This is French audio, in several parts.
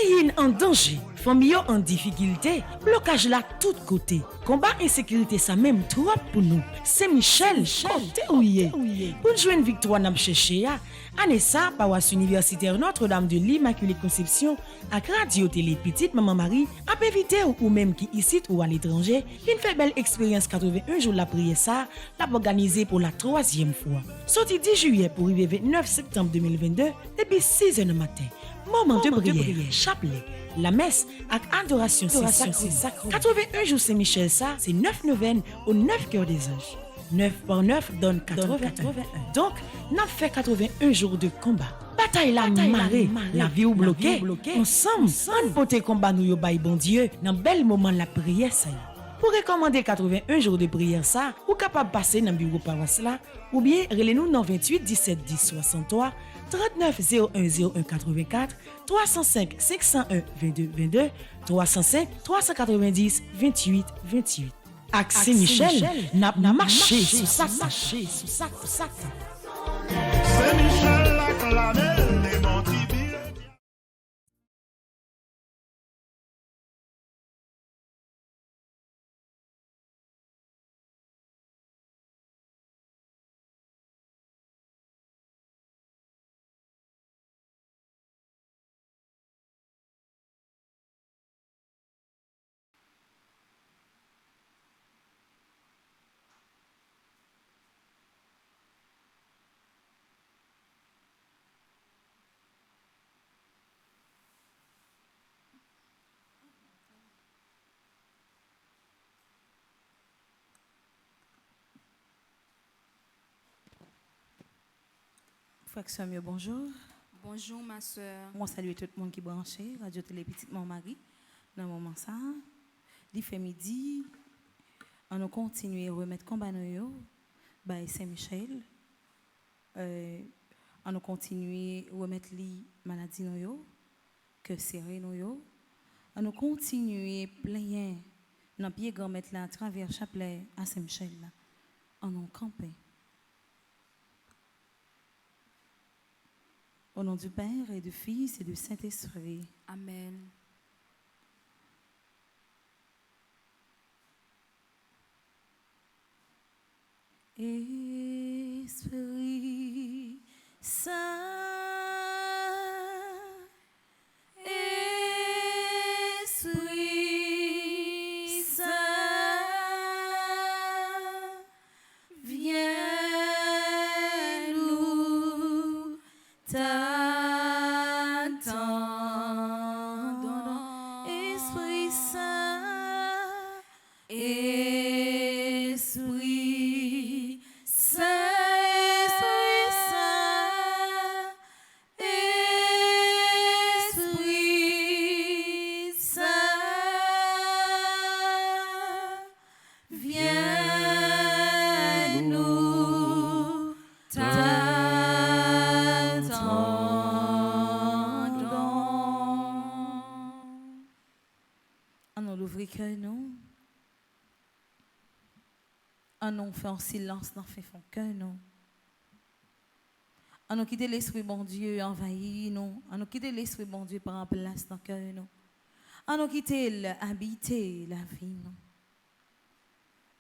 Pays en danger, famille en difficulté, blocage là tout côté. Combat insécurité ça même trop pour nous. C'est Michel, côté ouillé. Pour jouer une victoire n'a cherché année ça paroisse universitaire Notre-Dame de l'Immaculée Conception à Radio Télé Petite Maman Marie a invité ou même qui ici ou à l'étranger, une fait belle expérience 81 jours la prière ça, l'a organisé pour la 3e fois. Sorti 10 juillet pour arriver 29 septembre 2022 depuis 6 h du matin. Moment de prière, chapelet, la messe avec adoration sacrée. 81 jours Saint-Michel ça, c'est 9 neuvaines aux 9 cœurs des anges. 9 par 9 donne 81. Donc, n'a fait 81 jours de combat. Bataille la marée, la vie ou bloquée. Ensemble, on pote combat nous yo bay bon Dieu dans bel moment la prière ça. Pour recommander 81 jours de prière ça, ou capable passer dans bureau paroisse là, ou bien relez-nous dans 28 17 10 63 39 01 01 84 305 501 22 22 305 390 28 28. Axé Michel n'a marché sous ça. C'est Michel la clamelle, les montribires. Frère mieux, bonjour. Bonjour ma soeur. Moi salue tout le monde qui est branché, Radio Télé Petite Maman Marie. Dans le moment ça, il fait midi, on continue à remettre combat nous by Saint-Michel. On continue à remettre les maladies nous que serré nous. On continue plein dans pied grand mettre là à travers chapelet à Saint-Michel là. On campé. Au nom du Père et du Fils et du Saint-Esprit. Amen. Esprit Saint, Esprit Saint, viens nous t'attendons. Esprit Saint, Esprit Saint, Esprit Saint, Esprit Saint, viens nous t'attendons. On ouvre que nous. On fait en silence dans fait fond que nous. On nous quitte l'esprit bon Dieu envahi nous. On nous quitte l'esprit bon Dieu par en place dans que nous. On nous quitte habiter la vie nous.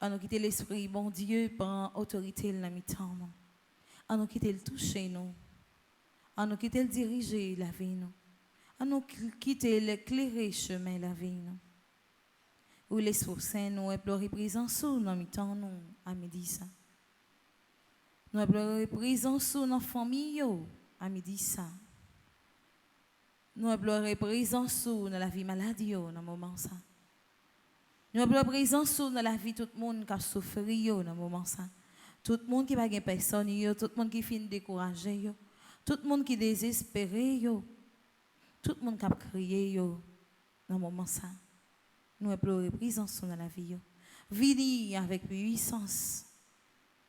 On nous quitte l'esprit bon Dieu par autorité la mi-temps nous. On nous quitte le toucher nous. On nous quitte le diriger la vie nous. On nous quitte l'éclairer chemin la vie nous. Où l'Esprit Saint nous implore présence sous nos mi-temps nous à midi ça. Nous implore présence sous nos familles à midi ça. Nous implore présence sous dans la vie maladie dans moment ça. Nous implore présence sous dans la vie tout le monde qui a souffert dans moment ça. Tout le monde qui n'a pas personne tout le monde qui finit découragé tout le monde qui désespéré tout le monde qui a crié dans moment ça. Nous implorons présence dans la vie. Vini avec puissance.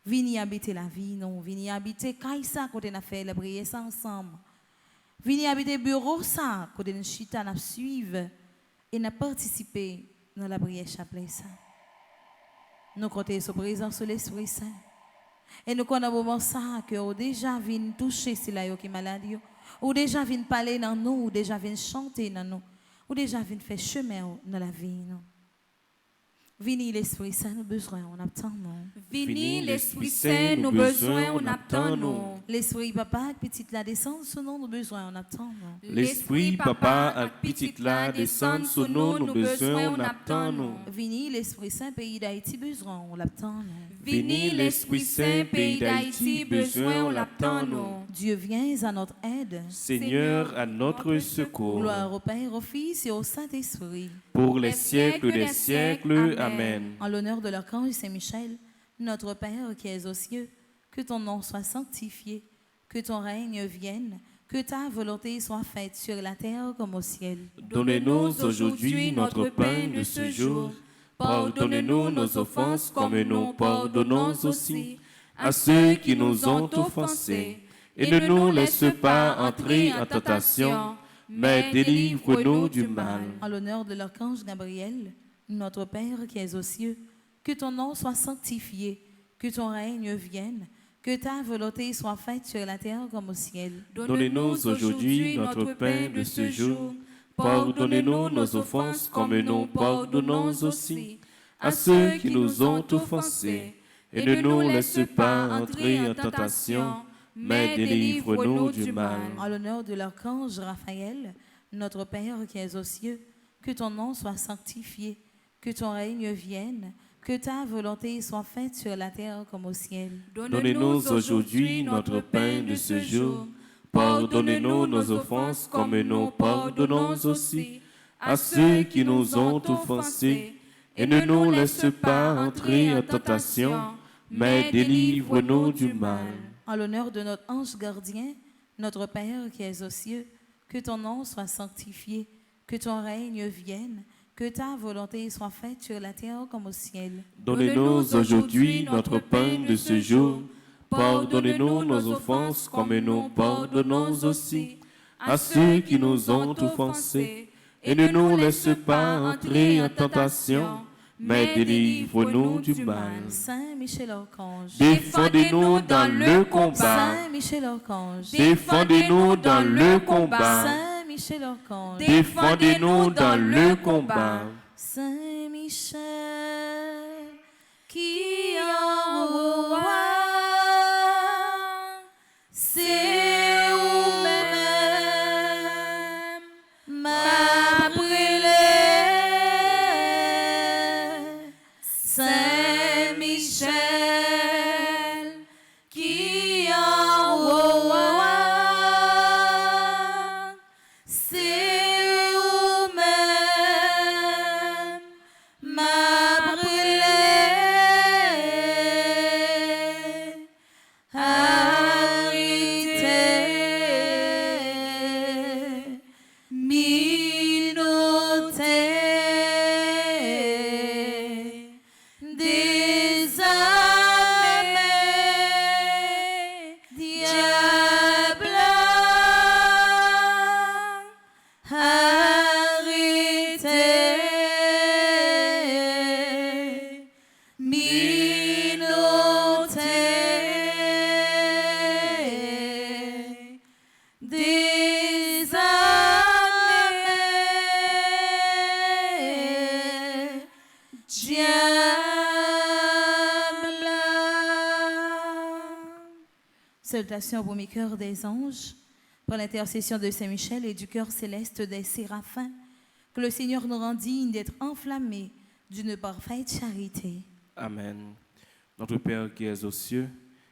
Vini habiter la vie, non. Vini habiter Kaisa quand on a fait la prière ensemble. Vini habiter bureau ça quand on chita n'a suivre et n'a participé dans la prière chapelet ça. Nous comptons sur présence de l'Esprit Saint. Et nous connaissons moment ça que déjà vient toucher si là qui malade Ou déjà vient parler dans nous, ou déjà vient chanter dans nous, ou déjà vient faire chemin dans la vie. Non? Vini l'Esprit Saint, nous besoin, on attend non. Vini l'Esprit Saint, nous besoin, on attend nous. L'Esprit Papa, petite la descente, sous nous, nous besoin, on attend non. L'Esprit Papa ak petit la descend sous nous, nous besoin, on attend nous. Vini l'Esprit Saint, pays d'Haïti, besoin, on l'attend non. Vini l'Esprit Saint, pays d'Haïti, besoin, on l'attend nous. Dieu vient à notre aide. Seigneur, à notre secours, Gloire au Père, au Fils et au Saint-Esprit. pour les siècles des siècles. Amen. En l'honneur de l'archange Saint-Michel, notre Père qui es aux cieux, que ton nom soit sanctifié, que ton règne vienne, que ta volonté soit faite sur la terre comme au ciel. Donnez-nous aujourd'hui notre pain de ce jour. Pardonnez-nous nos offenses comme nous pardonnons aussi à ceux qui nous ont offensés. Et ne nous laisse pas entrer en tentation, mais délivre-nous du mal. En l'honneur de l'archange Gabriel, notre Père qui es aux cieux, que ton nom soit sanctifié, que ton règne vienne, que ta volonté soit faite sur la terre comme au ciel. Donnez-nous aujourd'hui notre pain de ce jour. Pardonnez-nous nos offenses comme nous pardonnons aussi à ceux qui nous ont offensés. Et ne nous laisse pas entrer en tentation, mais délivre-nous du mal. En l'honneur de l'archange Raphaël, notre Père qui es aux cieux, que ton nom soit sanctifié, que ton règne vienne, que ta volonté soit faite sur la terre comme au ciel. Donnez-nous aujourd'hui notre pain de ce jour. Pardonnez-nous nos offenses comme nous pardonnons aussi à ceux qui nous ont offensés. Et ne nous laisse pas entrer en tentation, mais délivre-nous du mal. En l'honneur de notre ange gardien, notre Père qui es aux cieux, que ton nom soit sanctifié, que ton règne vienne, que ta volonté soit faite sur la terre comme au ciel. Donnez-nous aujourd'hui notre pain de ce jour. Pardonnez-nous nos offenses comme nous pardonnons aussi à ceux qui nous ont offensés. Et ne nous laisse pas entrer en tentation, mais délivre-nous du mal. Saint Michel Archange, Défendez-nous dans le combat. Saint Michel Archange, Défendez-nous dans le combat. Saint Michel Archange, Défendez-nous dans le combat. Saint Michel qui envoie, c'est vous-même m'a brûlé. Saint Michel qui envoie, c'est vous-même m'a brûlé. Arrêtez, minotez, désarmez, diable. Arrêtez, minotez, désarmez, diable. Salutations au premier cœur des anges, par l'intercession de Saint-Michel et du cœur céleste des séraphins, que le Seigneur nous rend dignes d'être enflammés d'une parfaite charité. Amen. Notre Père qui es aux cieux,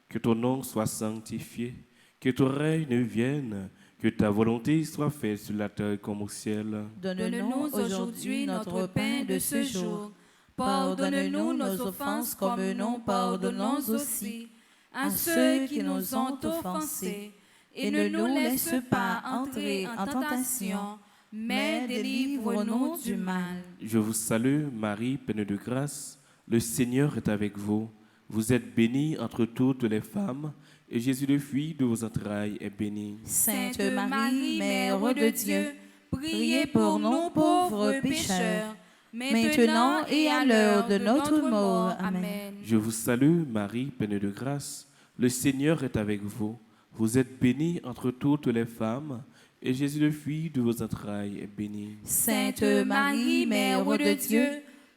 que ton nom soit sanctifié, que ton règne vienne, que ta volonté soit faite sur la terre comme au ciel. Donne-nous aujourd'hui notre pain de ce jour. Pardonne-nous nos offenses comme nous pardonnons aussi à ceux qui nous ont offensés. Et ne nous laisse pas entrer en tentation, mais délivre-nous du mal. Je vous salue, Marie, pleine de grâce. Le Seigneur est avec vous. Vous êtes bénie entre toutes les femmes, et Jésus, le fruit de vos entrailles, est béni. Sainte Marie, Mère de Dieu, priez pour nous pauvres pécheurs, maintenant et à l'heure de notre mort. Amen. Je vous salue, Marie, pleine de grâce. Le Seigneur est avec vous. Vous êtes bénie entre toutes les femmes, et Jésus, le fruit de vos entrailles, est béni. Sainte Marie, Mère de Dieu,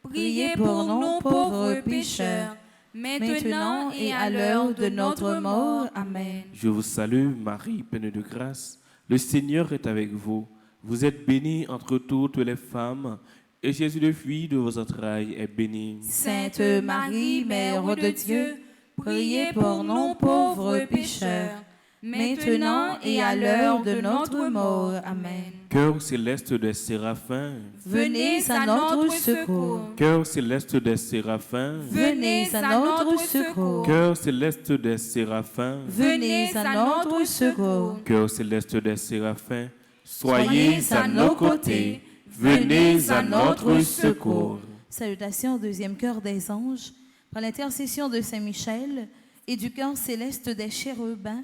priez pour nous pauvres pécheurs, maintenant et à l'heure de notre mort. Amen. Je vous salue, Marie, pleine de grâce. Le Seigneur est avec vous. Vous êtes bénie entre toutes les femmes, et Jésus, le fruit de vos entrailles, est béni. Sainte Marie, Mère de Dieu, priez pour nous pauvres pécheurs, maintenant et à l'heure de notre mort. Amen. Cœur céleste des séraphins, Venez à notre secours. cœur céleste des séraphins, Venez à notre secours. cœur céleste des séraphins, Venez à notre secours. cœur céleste des séraphins, soyez à nos côtés, venez à notre secours. Salutations au deuxième cœur des anges, par l'intercession de Saint Michel et du cœur céleste des chérubins,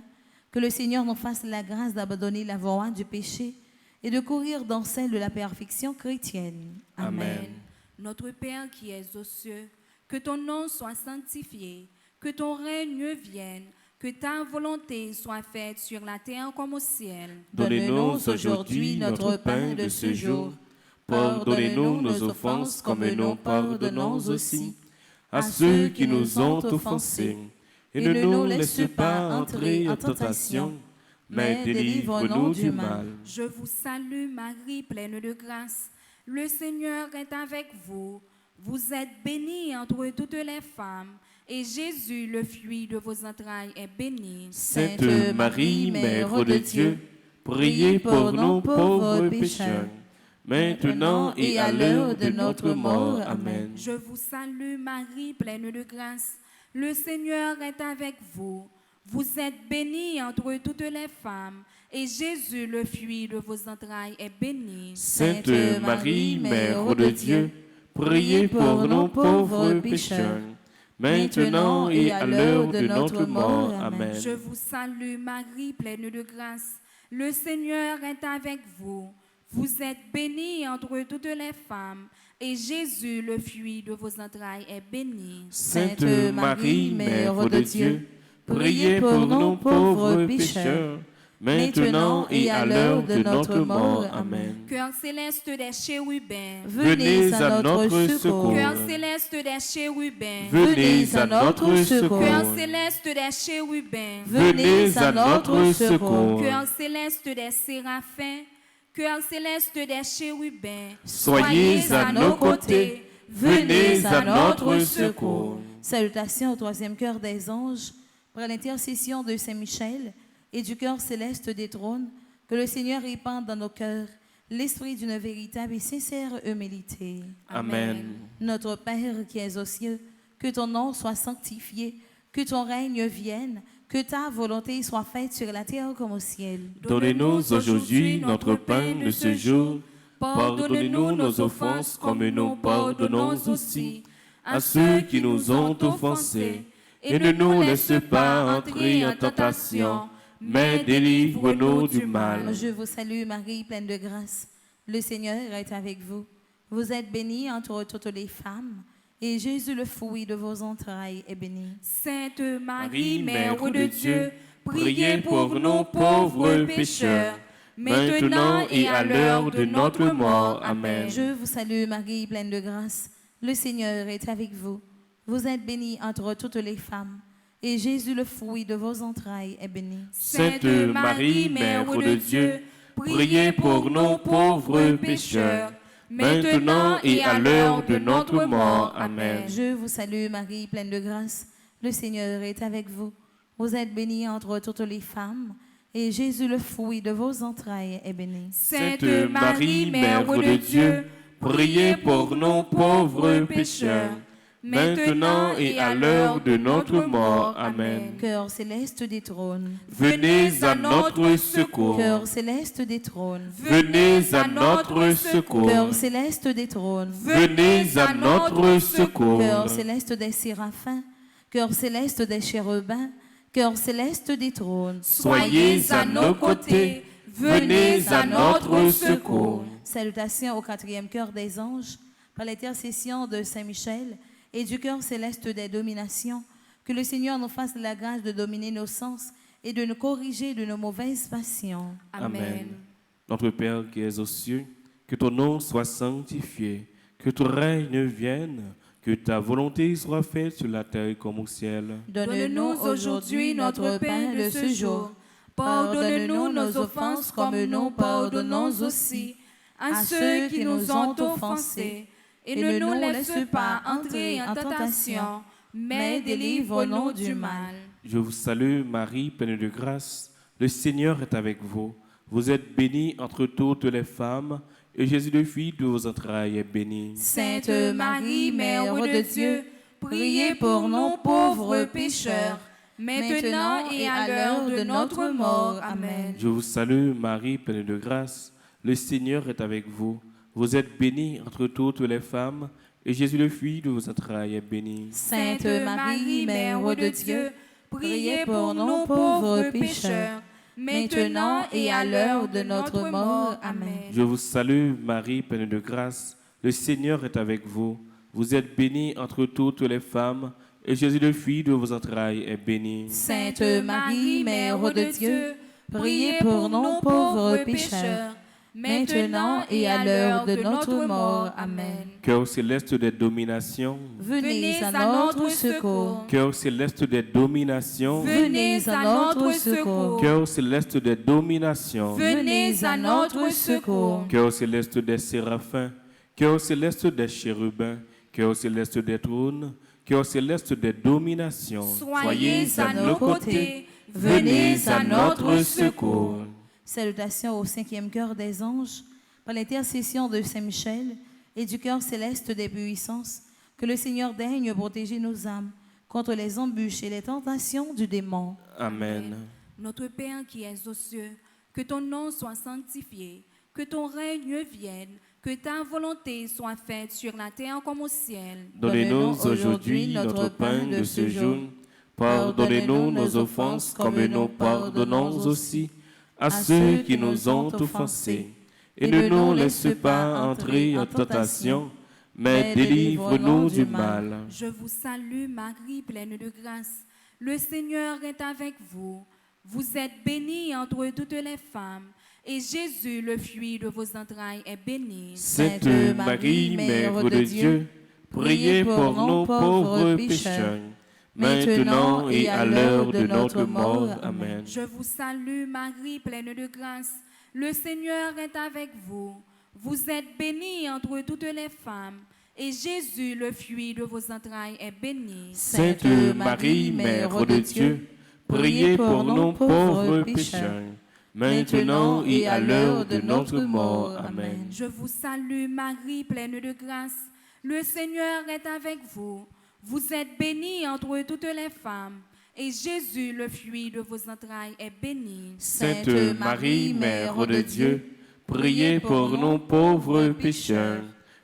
que le Seigneur nous fasse la grâce d'abandonner la voie du péché et de courir dans celle de la perfection chrétienne. Amen. Notre Père qui es aux cieux, que ton nom soit sanctifié, que ton règne vienne, que ta volonté soit faite sur la terre comme au ciel. Donnez-nous aujourd'hui notre pain de ce jour. Pardonnez-nous nos offenses comme nous pardonnons aussi à ceux qui nous ont offensés. Et ne nous laisse pas entrer en tentation, mais délivre-nous du mal. Je vous salue Marie, pleine de grâce. Le Seigneur est avec vous. Vous êtes bénie entre toutes les femmes, et Jésus, le fruit de vos entrailles, est béni. Sainte Marie, Mère de Dieu, priez pour nous pauvres pécheurs, maintenant et à l'heure de notre mort. Amen. Je vous salue Marie, pleine de grâce. Le Seigneur est avec vous. Vous êtes bénie entre toutes les femmes, et Jésus, le fruit de vos entrailles, est béni. Sainte Marie, Mère de Dieu, priez pour nous pauvres pécheurs, maintenant et à l'heure de notre mort. Amen. Je vous salue Marie, pleine de grâce. Le Seigneur est avec vous. Vous êtes bénie entre toutes les femmes, et Jésus, le fruit de vos entrailles, est béni. Sainte Marie, Mère de Dieu, priez pour nous pauvres pécheurs, maintenant et à l'heure de notre mort. Amen. Cœur céleste des chérubins, Venez à notre secours. cœur céleste des chérubins, Venez à notre secours. cœur céleste des chérubins, Venez à notre secours. cœur céleste des séraphins, cœur céleste des chérubins, Soyez à nos côtés, venez à notre secours. Salutations au troisième cœur des anges, par l'intercession de Saint Michel et du cœur céleste des trônes, que le Seigneur répande dans nos cœurs l'esprit d'une véritable et sincère humilité. Amen. Notre Père qui es aux cieux, que ton nom soit sanctifié, que ton règne vienne, que ta volonté soit faite sur la terre comme au ciel. Donnez-nous aujourd'hui notre pain de ce jour. Pardonnez-nous nos offenses comme nous pardonnons aussi à ceux qui nous ont offensés. Et ne nous laisse pas entrer en tentation, mais délivre-nous du mal. Je vous salue Marie, pleine de grâce. Le Seigneur est avec vous. Vous êtes bénie entre toutes les femmes, et Jésus, le fruit de vos entrailles, est béni. Sainte Marie, Mère de Dieu, priez pour nous pauvres pécheurs, maintenant et à l'heure de notre mort. Amen. Je vous salue Marie, pleine de grâce. Le Seigneur est avec vous. Vous êtes bénie entre toutes les femmes, et Jésus, le fruit de vos entrailles, est béni. Sainte Marie, Mère de Dieu, priez pour nous pauvres pécheurs, maintenant et à l'heure de notre mort. Amen. Je vous salue Marie, pleine de grâce. Le Seigneur est avec vous. Vous êtes bénie entre toutes les femmes, et Jésus, le fruit de vos entrailles, est béni. Sainte Marie, Mère de Dieu, priez pour nous pauvres pécheurs, maintenant et à l'heure de notre mort. Amen. Cœur céleste des trônes, Venez à notre secours. cœur céleste des trônes, Venez à notre secours. cœur céleste des trônes, Venez à notre secours. cœur céleste des séraphins, cœur céleste des chérubins, cœur céleste des trônes. Soyez à nos côtés, venez à notre secours. Salutations au quatrième cœur des anges, par l'intercession de Saint Michel et du cœur céleste des dominations, que le Seigneur nous fasse la grâce de dominer nos sens et de nous corriger de nos mauvaises passions. Amen. Notre Père qui es aux cieux, que ton nom soit sanctifié, que ton règne vienne, que ta volonté soit faite sur la terre comme au ciel. Donne-nous aujourd'hui notre pain de ce jour. Pardonne-nous nos offenses comme nous pardonnons aussi à ceux qui nous ont offensés. Et ne nous laisse pas entrer en tentation, mais délivre-nous du mal. Je vous salue Marie, pleine de grâce. Le Seigneur est avec vous. Vous êtes bénie entre toutes les femmes, et Jésus, le Fils de vos entrailles, est béni. Sainte Marie, Mère de Dieu, priez pour nous pauvres pécheurs, maintenant et à l'heure de notre mort. Amen. Je vous salue Marie, pleine de grâce. Le Seigneur est avec vous. Vous êtes bénie entre toutes les femmes, et Jésus, le Fils de vos entrailles, est béni. Sainte Marie, Mère de Dieu, priez pour nous pauvres pécheurs, maintenant et à l'heure de notre mort. Amen. Je vous salue Marie, pleine de grâce. Le Seigneur est avec vous. Vous êtes bénie entre toutes les femmes, et Jésus, le Fils de vos entrailles, est béni. Sainte Marie, Mère de Dieu, priez pour nous pauvres pécheurs, maintenant et à l'heure de notre mort. Amen. Cœur céleste des dominations, Venez à notre secours. cœur céleste des dominations, Venez à notre secours. cœur céleste des dominations, Venez à notre secours. cœur céleste des séraphins, cœur céleste des chérubins, cœur céleste des trônes, cœur céleste des dominations, Soyez à nos côtés. Venez à notre secours. Salutations au 5e cœur des anges, par l'intercession de Saint-Michel et du cœur céleste des puissances, que le Seigneur daigne protéger nos âmes contre les embûches et les tentations du démon. Amen. Notre Père qui es aux cieux, que ton nom soit sanctifié, que ton règne vienne, que ta volonté soit faite sur la terre comme au ciel. Donnez-nous aujourd'hui notre pain de ce jour. Pardonnez-nous nos offenses comme nous pardonnons aussi à ceux qui nous ont offensés. Et ne nous laisse pas entrer en tentation, mais délivre-nous du mal. Je vous salue Marie, pleine de grâce. Le Seigneur est avec vous. Vous êtes bénie entre toutes les femmes, et Jésus, le fruit de vos entrailles, est béni. Sainte Marie, Mère de Dieu, priez pour nous pauvres pécheurs, maintenant et à l'heure de notre mort. Amen. Je vous salue Marie, pleine de grâce. Le Seigneur est avec vous. Vous êtes bénie entre toutes les femmes, et Jésus, le fruit de vos entrailles, est béni. Sainte Marie, Mère de Dieu, priez pour nous pauvres pécheurs, maintenant et à l'heure de notre mort. Amen. Je vous salue Marie, pleine de grâce. Le Seigneur est avec vous. Vous êtes bénie entre toutes les femmes, et Jésus, le fruit de vos entrailles, est béni. Sainte Marie, Mère de Dieu, priez pour nous pauvres pécheurs,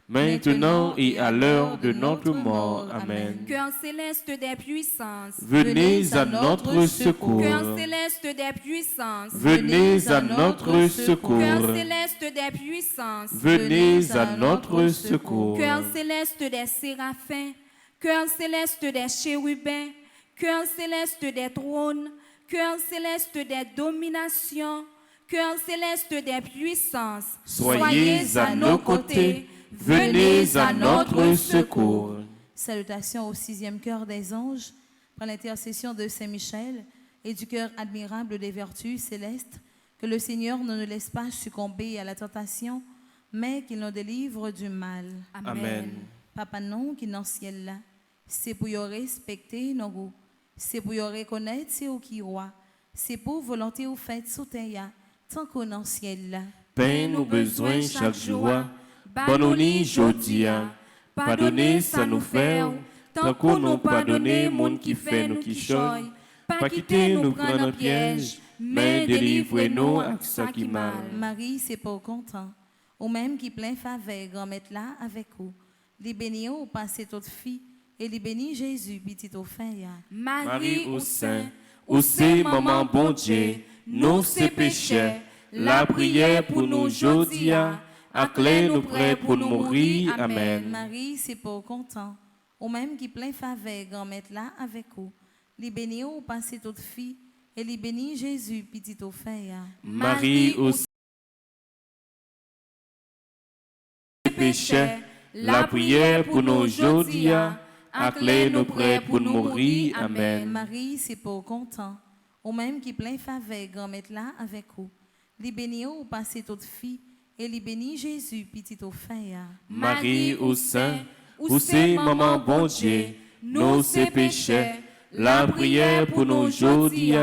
maintenant et à l'heure de notre mort. Amen. Cœur céleste des puissances, Venez à notre secours. cœur céleste des puissances, Venez à notre secours. cœur céleste des puissances, Venez à notre secours. cœur céleste des séraphins, cœur céleste des chérubins, cœur céleste des trônes, cœur céleste des dominations, cœur céleste des puissances, Soyez à nos côtés. Venez à notre secours. Salutations au 6e cœur des anges, par l'intercession de Saint-Michel et du cœur admirable des vertus célestes, que le Seigneur ne nous laisse pas succomber à la tentation, mais qu'il nous délivre du mal. Amen. Papa non qui dans le ciel là, c'est pour y respecter nos goûts, c'est pour y reconnaître c'est au qui roi, c'est pour volonté ou fait sous terre, tant qu'on dans le ciel là. Pain nous besoin chaque jour, bonne jodia, pardonnez ça nous faire, tant qu'on nous pardonne, monde qui fait nous qui choy, pas quitter nous prendre un piège, mais délivrez-nous à ça qui mal. Marie, c'est pour content, ou même qui plein faveur, grand-mère là avec vous. Les bénis ou passez toute fille, et les bénis Jésus, petit au fin ya. Marie au sein, où c'est maman bon Dieu, nous c'est péchés, la prière pour nous jodia, à clé nous prêts pour nous mourir. Amen. Marie, c'est pour content, ou même qui plein faveur, grand-mère là avec vous. Les bénis ou passez toute fille, et li béni Jésus, petit au fait. Marie aussi péché, la prière pour nous aujourd'hui, acclé nous prêts pour nous mourir. Amen. Marie, c'est pour content, ou même qui plein faveur, grand-mère là avec vous. Li béni ou passez toute fille, et li béni Jésus, petit au fait. Marie au sein, où c'est maman bon Dieu, nous c'est péché, la prière pour nous aujourd'hui,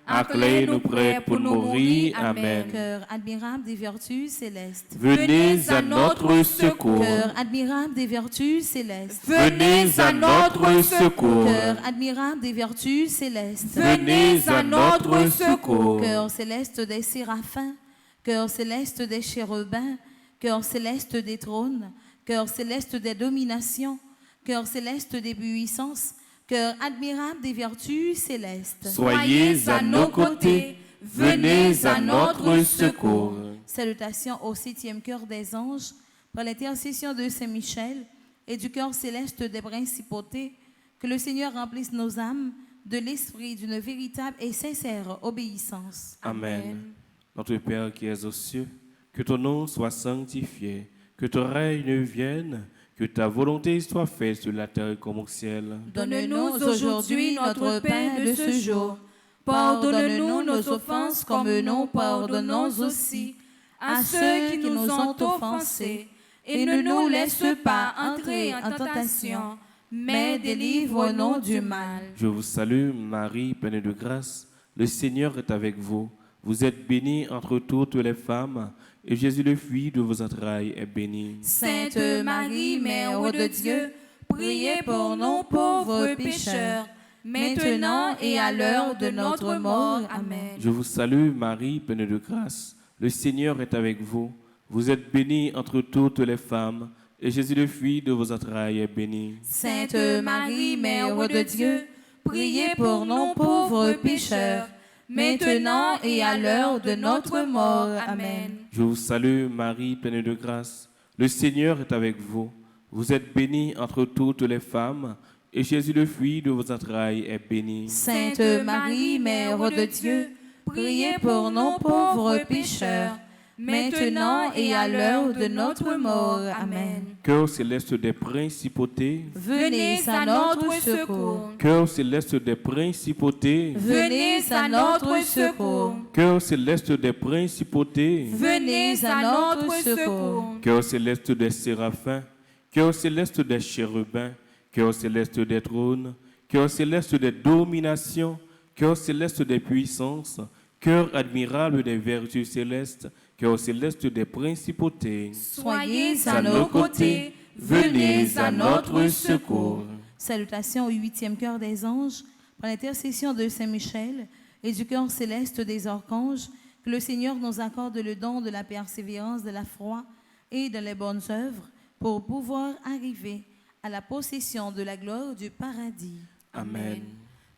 acclé nous prêts pour nous mourir. Amen. Cœur admirable des vertus célestes. Venez à notre secours. Cœur admirable des vertus célestes. Venez à notre secours. Cœur admirable des vertus célestes. Venez à notre secours. Cœur céleste des séraphins. Cœur céleste des chérubins. Cœur céleste des trônes. Cœur céleste des dominations. Cœur céleste des puissances. Cœur admirable des vertus célestes. Soyez à nos côtés. Venez à notre secours. Salutations au 7e cœur des anges, par l'intercession de Saint-Michel et du cœur céleste des principautés, que le Seigneur remplisse nos âmes de l'esprit d'une véritable et sincère obéissance. Amen. Notre Père qui es aux cieux, que ton nom soit sanctifié, que ton règne vienne, que ta volonté soit faite sur la terre comme au ciel. Donne-nous aujourd'hui notre pain de ce jour. Pardonne-nous nos offenses comme nous pardonnons aussi à ceux qui nous ont offensés. Et ne nous laisse pas entrer en tentation, mais délivre-nous du mal. Je vous salue, Marie, pleine de grâce. Le Seigneur est avec vous. Vous êtes bénie entre toutes les femmes, et Jésus, le fruit de vos entrailles, est béni. Sainte Marie, Mère de Dieu, priez pour nous pauvres pécheurs, maintenant et à l'heure de notre mort. Amen. Je vous salue, Marie, pleine de grâce. Le Seigneur est avec vous. Vous êtes bénie entre toutes les femmes, et Jésus, le fruit de vos entrailles, est béni. Sainte Marie, Mère de Dieu, priez pour nous pauvres pécheurs, maintenant et à l'heure de notre mort. Amen. Je vous salue, Marie, pleine de grâce. Le Seigneur est avec vous. Vous êtes bénie entre toutes les femmes, et Jésus, le fruit de vos entrailles, est béni. Sainte Marie, Mère de Dieu, priez pour nous pauvres pécheurs, maintenant et à l'heure de notre mort. Amen. Cœur céleste des principautés, venez à notre secours. Cœur céleste des principautés, venez à notre secours. Cœur céleste des principautés, venez à notre secours. Cœur céleste des séraphins, cœur céleste des chérubins, cœur céleste des trônes, cœur céleste des dominations, cœur céleste des puissances, cœur admirable des vertus célestes, cœur céleste des principautés. Soyez à nos côtés, venez à notre secours. Salutations au 8e cœur des anges, par l'intercession de Saint-Michel et du cœur céleste des archanges, que le Seigneur nous accorde le don de la persévérance, de la foi et de les bonnes œuvres pour pouvoir arriver à la possession de la gloire du paradis. Amen.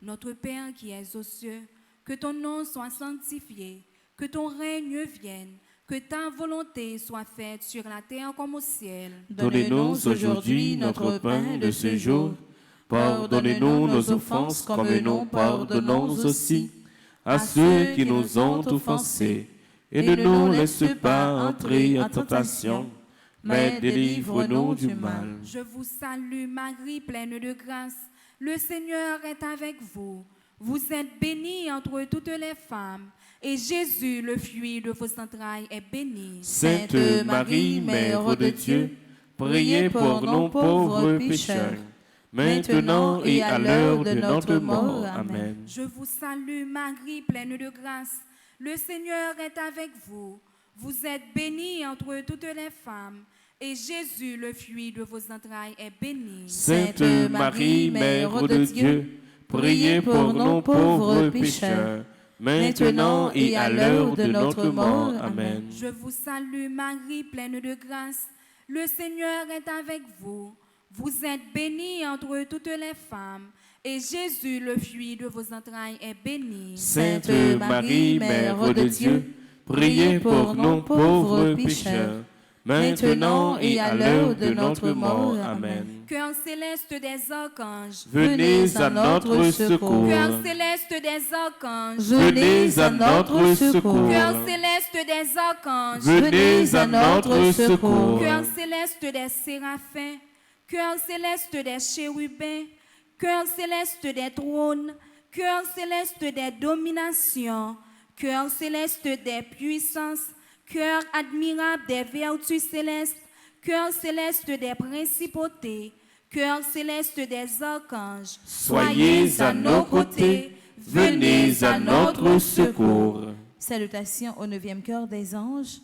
Notre Père qui es aux cieux, que ton nom soit sanctifié, que ton règne vienne, que ta volonté soit faite sur la terre comme au ciel. Donnez-nous aujourd'hui notre pain de ce jour. Pardonnez-nous nos offenses comme nous pardonnons aussi à ceux qui nous ont offensés. Et ne nous laisse pas entrer en tentation, mais délivre-nous du mal. Je vous salue Marie, pleine de grâce. Le Seigneur est avec vous. Vous êtes bénie entre toutes les femmes, et Jésus, le fruit de vos entrailles, est béni. Sainte Marie, Mère de Dieu, priez pour nous pauvres pécheurs, maintenant et à l'heure de notre mort. Amen. Je vous salue Marie, pleine de grâce. Le Seigneur est avec vous. Vous êtes bénie entre toutes les femmes, et Jésus, le fruit de vos entrailles, est béni. Sainte Marie, Mère de Dieu, priez pour nous pauvres pécheurs, maintenant et à l'heure de notre mort. Amen. Je vous salue Marie, pleine de grâce. Le Seigneur est avec vous. Vous êtes bénie entre toutes les femmes, et Jésus, le fruit de vos entrailles, est béni. Sainte Marie, Mère de Dieu, priez pour nous pauvres pécheurs, maintenant et à l'heure de notre mort. Amen. Chœur céleste des archanges. Venez à notre secours. Chœur céleste des archanges. Venez à notre secours. Chœur céleste des archanges. Venez à notre secours. Chœur céleste des séraphins. Chœur céleste des chérubins. Chœur céleste des trônes. Chœur céleste des dominations. Chœur céleste des puissances. Cœur admirable des vertus célestes. Cœur céleste des principautés. Cœur céleste des archanges. Soyez à nos côtés. Venez à notre secours. Salutations au 9e chœur des anges,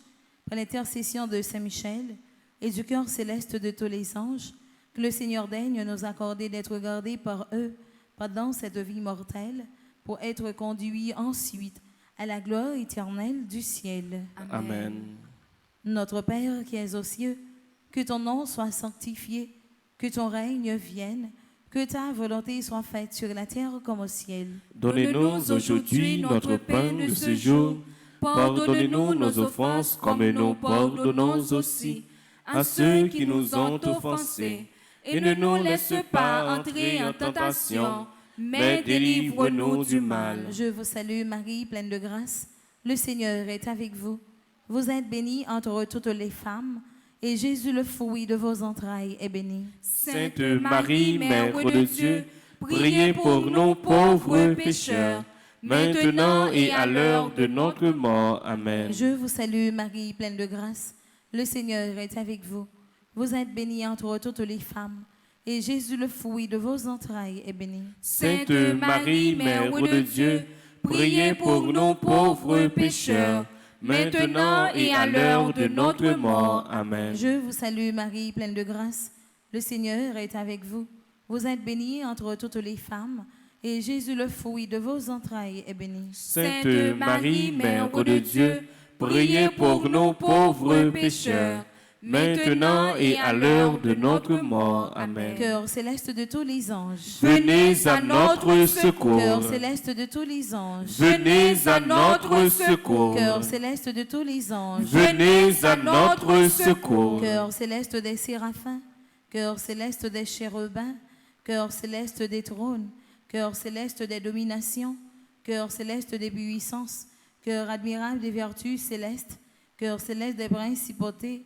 par l'intercession de Saint-Michel et du cœur céleste de tous les anges, que le Seigneur daigne nous accorder d'être gardés par eux pendant cette vie mortelle, pour être conduits ensuite à la gloire éternelle du ciel. Amen. Notre Père qui es aux cieux, que ton nom soit sanctifié, que ton règne vienne, que ta volonté soit faite sur la terre comme au ciel. Donnez-nous aujourd'hui notre pain de ce jour. Pardonnez-nous nos offenses comme nous pardonnons aussi à ceux qui nous ont offensés. Et ne nous laisse pas entrer en tentation, mais délivre-nous du mal. Je vous salue Marie, pleine de grâce. Le Seigneur est avec vous. Vous êtes bénie entre toutes les femmes, et Jésus, le fruit de vos entrailles, est béni. Sainte Marie, Mère de Dieu, priez pour nous pauvres pécheurs, maintenant et à l'heure de notre mort. Amen. Je vous salue Marie, pleine de grâce. Le Seigneur est avec vous. Vous êtes bénie entre toutes les femmes, et Jésus, le fruit de vos entrailles, est béni. Sainte Marie, Mère de Dieu, priez pour nous pauvres pécheurs, maintenant et à l'heure de notre mort. Amen. Je vous salue Marie, pleine de grâce. Le Seigneur est avec vous. Vous êtes bénie entre toutes les femmes, et Jésus, le fruit de vos entrailles, est béni. Sainte Marie, Mère de Dieu, priez pour nous pauvres pécheurs, maintenant et à l'heure de notre mort. Amen. Cœur céleste de tous les anges. Venez à notre secours. Cœur céleste de tous les anges. Venez à notre secours. Cœur céleste de tous les anges. Venez à notre secours. Cœur céleste des séraphins. Cœur céleste des chérubins. Cœur céleste des trônes. Cœur céleste des dominations. Cœur céleste des puissances. Cœur admirable des vertus célestes. Cœur céleste des principautés.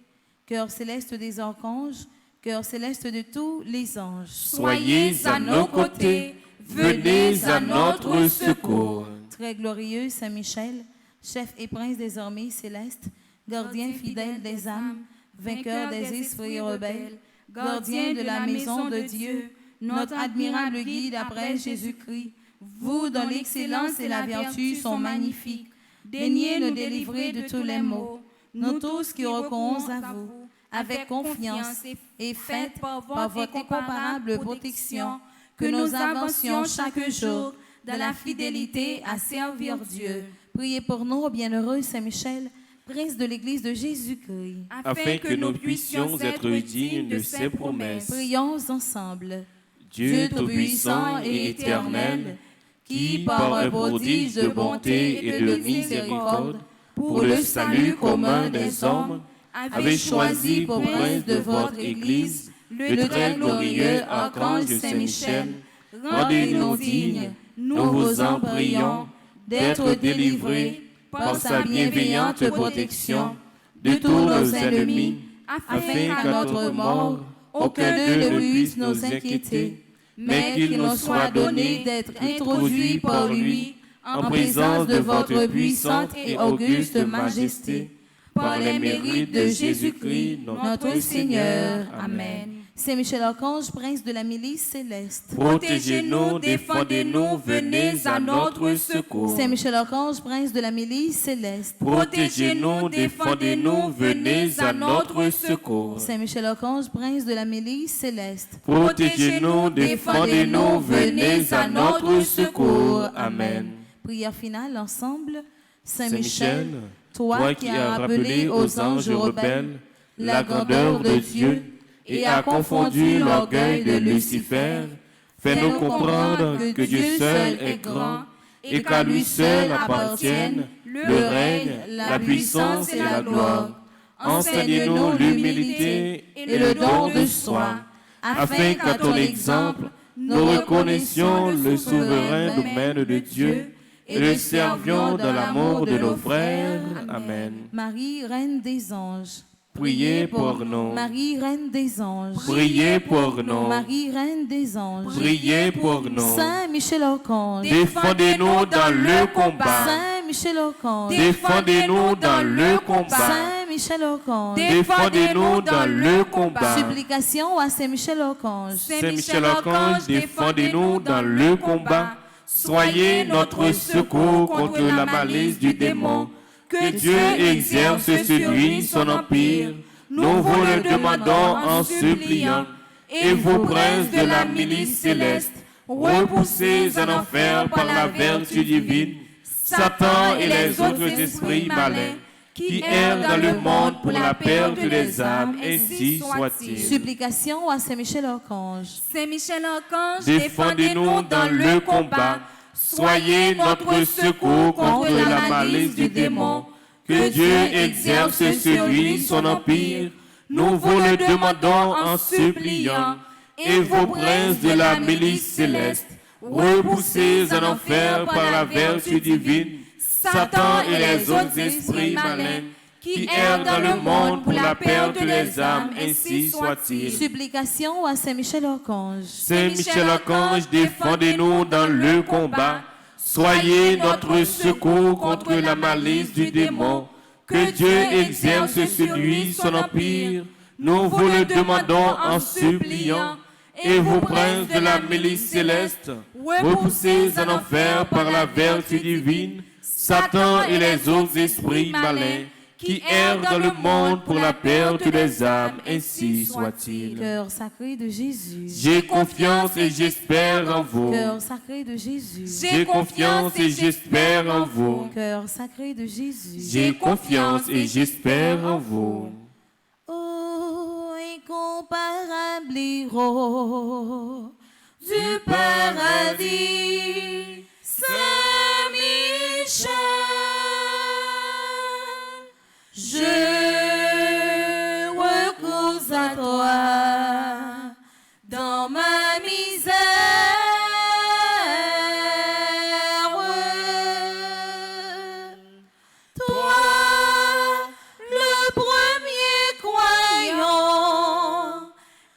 Cœur céleste des archanges, cœur céleste de tous les anges. Soyez à nos côtés, venez à notre secours. Très glorieux Saint-Michel, chef et prince des armées célestes, gardien fidèle des âmes, vainqueur des esprits rebelles, gardien de la maison de Dieu, notre admirable guide après Jésus-Christ, vous dont l'excellence et la vertu sont magnifiques, daignez nous délivrer de tous les maux, nous tous qui recourons à vous, avec confiance et faites par votre incomparable protection, que nous avancions chaque jour dans la fidélité à servir Dieu. Priez pour nous, bienheureux Saint-Michel, prince de l'Église de Jésus-Christ, afin que nous puissions être dignes de ses promesses. Prions ensemble. Dieu Tout-Puissant et éternel, qui, par un prodige de bonté et de miséricorde, pour le salut commun des hommes, avez choisi pour prince de votre Église le très glorieux archange Saint-Michel. Rendez-nous dignes, nous vous en prions, d'être délivrés par sa bienveillante protection de tous nos ennemis, afin qu'à notre mort, aucun d'eux ne puisse nous inquiéter, mais qu'il nous soit donné d'être introduits par lui en présence de votre puissante et auguste majesté, par les mérites de Jésus-Christ, notre Seigneur. Amen. Saint Michel Archange, prince de la milice céleste. Protégez-nous, défendez-nous, venez à notre secours. Saint Michel Archange, prince de la milice céleste. Protégez-nous, défendez-nous, venez à notre secours. Saint Michel Archange, prince de la milice céleste. Protégez-nous, défendez-nous, venez à notre secours. Amen. Prière finale ensemble. Saint Michel, toi qui as rappelé aux anges rebelles la grandeur de Dieu et as confondu l'orgueil de Lucifer, fais-nous comprendre que Dieu seul est grand et qu'à lui seul appartiennent le règne, la puissance et la gloire. Enseigne-nous l'humilité et le don de soi, afin qu'à ton exemple, nous reconnaissions le souverain domaine de Dieu et le servions dans l'amour de nos frères. Amen. Marie, Reine des anges, Priez pour nous. Marie, Reine des anges, Priez pour nous. Marie, Reine des anges, Priez pour nous. Saint Michel Archange, Défendez-nous dans le combat. Saint Michel Archange, Défendez-nous dans le combat. Saint Michel Archange, Défendez-nous dans le combat. supplication à Saint Michel Archange, Saint Michel Archange, défendez-nous dans le combat. Soyez notre secours contre la malice du démon. Que Dieu exerce sur lui son empire. Nous vous le demandons en suppliant. Et vous, princes de la milice céleste, repoussez en enfer par la vertu divine Satan et les autres esprits malins qui errent dans le monde pour la perte des âmes, ainsi soit-il. supplication à Saint Michel Archange, Saint Michel Archange, Défendez-nous dans le combat. Soyez notre secours contre la malice du démon. Que Dieu exerce sur lui son empire. Nous vous le demandons en suppliant. Et vous, princes de la milice céleste, repoussez en enfer par la vertu divine Satan et les autres esprits malins qui errent dans le monde pour la perte des âmes, ainsi soit-il. supplication à Saint Michel Archange, Saint Michel Archange, défendez-nous dans le combat. Soyez notre secours contre la malice du démon. Que Dieu exerce sur lui son empire. Nous vous le demandons en suppliant. Et vous, princes de la milice céleste, repoussez en enfer par la vertu divine Satan et les autres esprits malins qui errent dans le monde pour la perte des âmes, ainsi soit-il. cœur sacré de Jésus, J'ai confiance et j'espère en vous. cœur sacré de Jésus, J'ai confiance et j'espère en vous. cœur sacré de Jésus, J'ai confiance et j'espère en vous. oh, incomparable héros du paradis, Saint Michel, je recours à toi dans ma misère. Toi, le premier croyant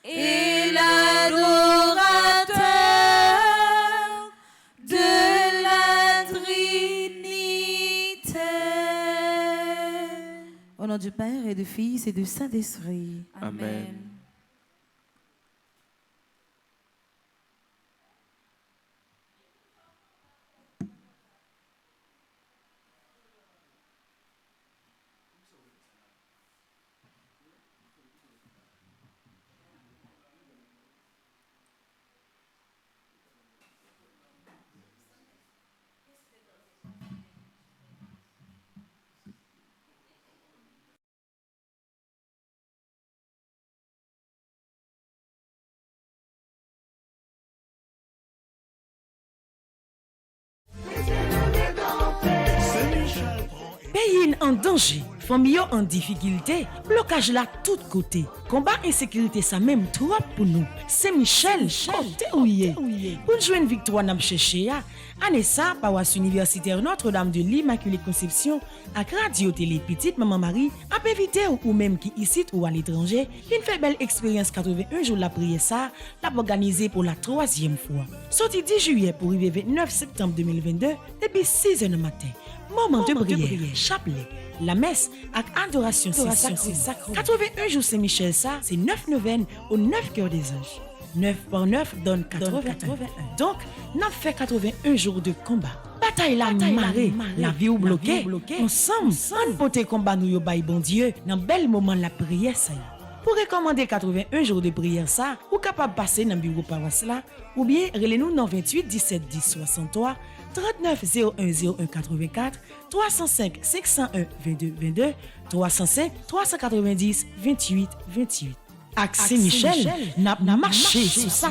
et l'adorateur de la Trinité. Au nom du Père et du Fils et du Saint-Esprit. Amen. Pays en danger, famille en difficulté, blocage là tout côté. Combat insécurité ça même trop pour nous. C'est Michel, côté ouillé. Pour jouer une victoire n'a cherché ya. Année ça, paroisse universitaire Notre-Dame de l'Immaculée Conception à Radio Télé Petite Maman Marie a évité ou même qui ici ou à l'étranger, une fait belle expérience 81 jours la prière ça, l'a organisé pour la 3e fois. Sorti 10 juillet pour arriver 29 septembre 2022 depuis 6h du matin. Moment de prière, chapelet, la messe avec adoration c'est sacré. 81 jours Saint-Michel ça, c'est 9 neuvaines aux 9 cœurs des anges. 9 par 9 donne 81. Donc, nous fait 81 jours de combat. Bataille la marée, la vie ou bloquée. Ensemble, on pote combat nous yo bay bon Dieu dans bel moment la prière ça. Pour recommander 81 jours de prière ça, ou capable passer dans bureau paroisse là, ou bien relez-nous dans 28 17 10 63 39 01 01 84 305 501 22 22 305 390 28 28. Accès Michel n'a marché sous ça.